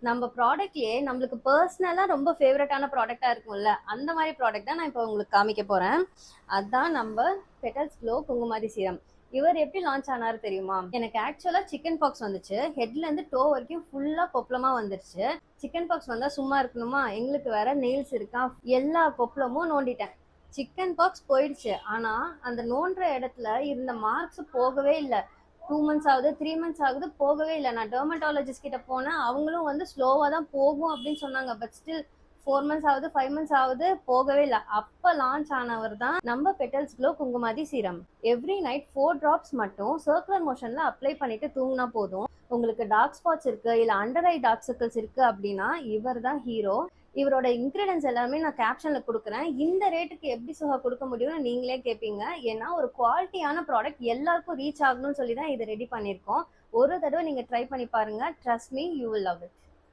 நம்ம ப்ராடக்ட்லயே நம்மளுக்கு பர்சனலா ரொம்ப ஃபேவரட்டான ப்ராடக்டா இருக்கும்ல, அந்த மாதிரி ப்ராடக்ட் தான் நான் இப்போ உங்களுக்கு காமிக்க போறேன். அதான் நம்ம பெட்டல்ஸ் க்ளோ குங்குமாதி சீரம். இவர் எப்படி லான்ச் ஆனாரு தெரியுமா? எனக்கு ஆக்சுவலா சிக்கன் பாக்ஸ் வந்துச்சு. ஹெட்ல இருந்து டோ வரைக்கும் ஃபுல்லா கொப்பளமா வந்துருச்சு. சிக்கன் பாக்ஸ் வந்தா சும்மா இருக்கணுமா? எங்களுக்கு வேற நெயில்ஸ் இருக்கா, எல்லா கொப்பளமும் நோண்டிட்டேன். சிக்கன் பாக்ஸ் போயிடுச்சு. ஆனா அந்த நோண்டுற இடத்துல இருந்த மார்க்ஸ் போகவே இல்லை. 2 months ஆகுது, 3 months ஆகுது, போகவே இல்லை. நான் டெர்மட்டாலஜிஸ்ட் கிட்ட போனேன். அவங்களும் வந்து ஸ்லோவா தான் போகும் அப்படின்னு சொன்னாங்க. பட் ஸ்டில் 4 months ஆகுது, 5 months ஆகுது, போகவே இல்லை. அப்ப லான்ச் ஆனவர் தான் நம்ம petals glow Kumkumadi serum. Every night 4 drops மட்டும் சர்க்குலர் மோஷன்ல அப்ளை பண்ணிட்டு தூங்கினா போதும். உங்களுக்கு டார்க் ஸ்பாட்ஸ் இருக்கு, இல்ல அண்டர் ஐ டார்க் சர்க்கிள்ஸ் இருக்கு அப்படின்னா இவர் தான் ஹீரோ. இவரோட இன்கிரீடியன்ஸ் எல்லாமே நான் கேப்ஷன்ல கொடுக்குறேன். இந்த ரேட்டுக்கு எப்படி சுகா கொடுக்க முடியும்னு நீங்களே கேட்பீங்க. ஏன்னா ஒரு குவாலிட்டியான ப்ராடக்ட் எல்லாருக்கும் ரீச் ஆகணும்னு சொல்லி தான் இதை ரெடி பண்ணியிருக்கோம். ஒரு தடவை நீங்க ட்ரை பண்ணி பாருங்க. Trust me, you will love it.